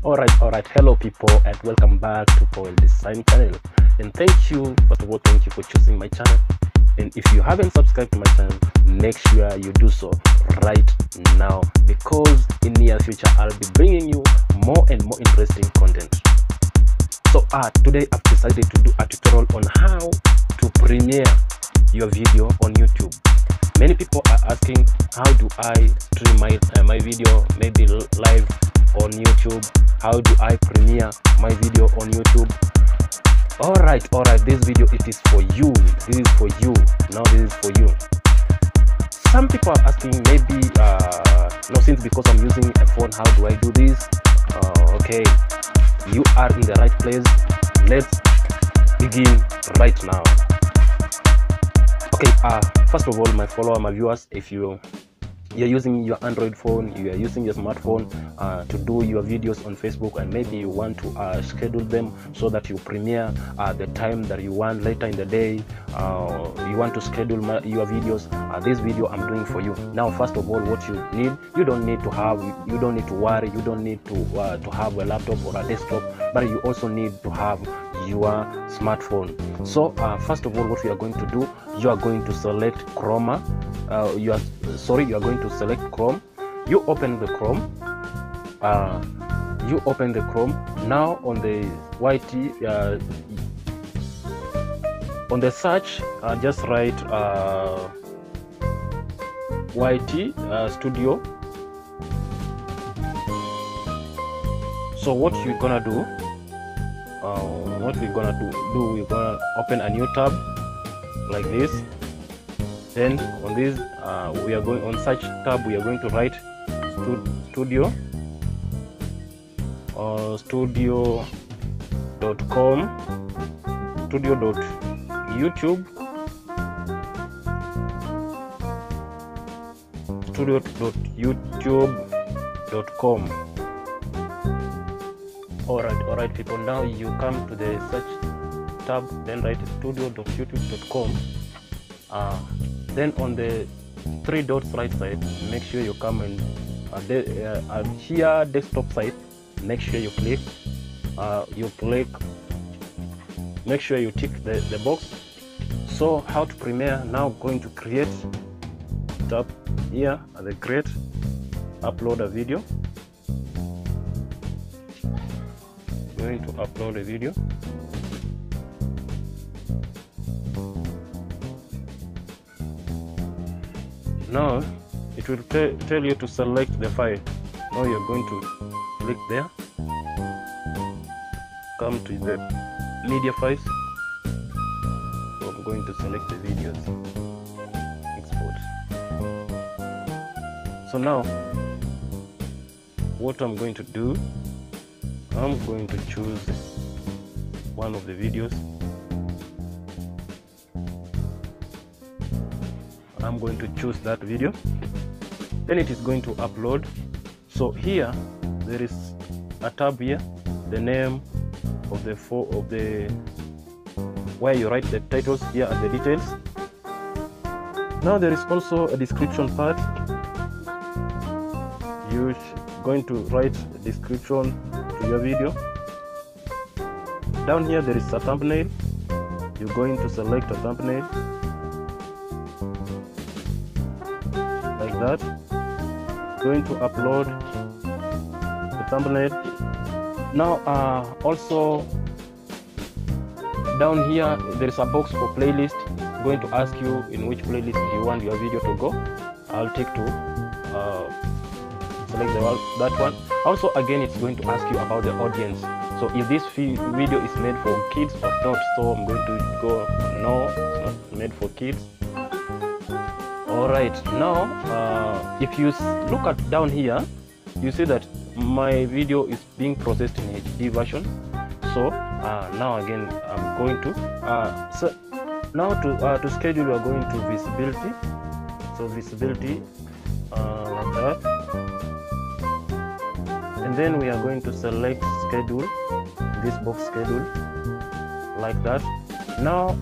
Alright, hello people, and welcome back to Powell Design channel. And thank you, first of all, thank you for choosing my channel. And if you haven't subscribed to my channel, make sure you do so right now, because in near future I'll be bringing you more and more interesting content. So today I've decided to do a tutorial on how to premiere your video on YouTube. Many people are asking, how do I stream my video maybe live on YouTube? How do I premiere my video on YouTube? Alright, this video, it is for you. This is for you. Now this is for you. Some people are asking, maybe no, since because I'm using a phone, how do I do this? Okay, you are in the right place. Let's begin right now. Okay, first of all, my follower, my viewers, if you're using your Android phone, you are using your smartphone to do your videos on Facebook, and maybe you want to schedule them so that you premiere the time that you want later in the day, you want to schedule your videos, this video I'm doing for you. Now, first of all, what you need, you don't need to worry, you don't need to have a laptop or a desktop, but you also need to have your smartphone. So first of all, what we are going to do, you are going to select Chrome. You are going to select Chrome. You open the Chrome. Now on the on the search, just write YT Studio. So what you're gonna do, we're gonna open a new tab like this. Then on this, we are going on search tab, we are going to write studio or studio.com, studio.youtube.com. Alright people, now you come to the search tab, then write studio.youtube.com. Then on the three dots right side, make sure you come and here desktop side, make sure you click, make sure you tick the box. So how to premiere, now going to create, tap here at the create, upload a video. Going to upload a video. Now it will tell you to select the file. Now you're going to click there, come to the media files. So I'm going to select the videos, export. So now what I'm going to do, I'm going to choose one of the videos. I'm going to choose that video, then it is going to upload. So here there is a tab here, the name of the where you write the titles. Here are the details. Now there is also a description part. You're going to write a description to your video. Down here there is a thumbnail. You're going to select a thumbnail like that. Going to upload the thumbnail. Now also down here there is a box for playlist. It's going to ask you in which playlist you want your video to go. I'll take to select that one. Also again, it's going to ask you about the audience. So if this video is made for kids or not, so I'm going to go no, it's not made for kids. Alright, now if you look at down here, you see that my video is being processed in HD version. So now again I'm going to to schedule, we are going to visibility. So visibility like that, and then we are going to select schedule, this box schedule like that. Now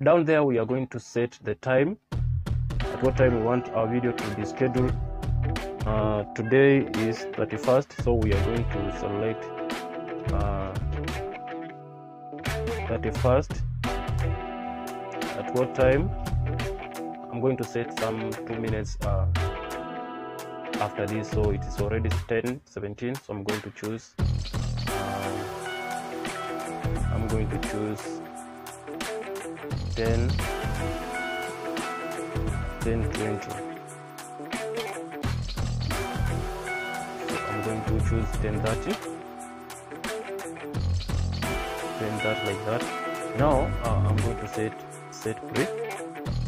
down there we are going to set the time, at what time we want our video to be scheduled. Today is 31st, so we are going to select 31st. At what time? I'm going to set some 2 minutes after this, so it is already 10:17, so I'm going to choose 10:20. So I'm going to choose 10:30 like that. Now I'm going to set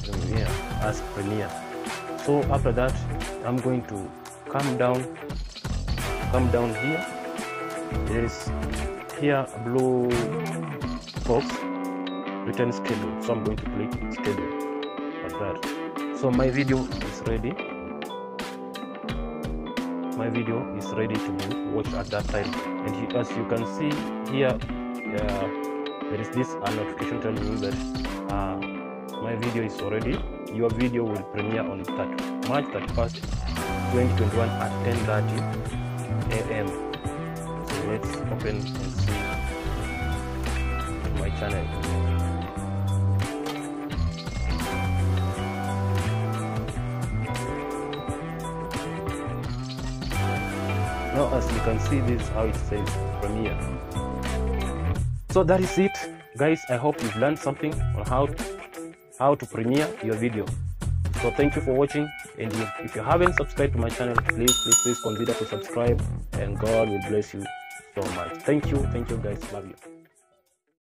Premiere as Premiere. So after that, I'm going to come down here. There is here a blue box written schedule, so I'm going to click schedule like that. So my video is ready. My video is ready to be watched at that time, and as you can see here, there is this notification telling you that my video is already. Your video will premiere on March 31st, 2021 at 10:30 a.m. So let's open and see my channel. Now as you can see, this is how it says Premiere. So that is it, guys. I hope you've learned something on how to premiere your video. So thank you for watching, and if you haven't subscribed to my channel, please consider to subscribe, and God will bless you so much. Thank you guys. Love you.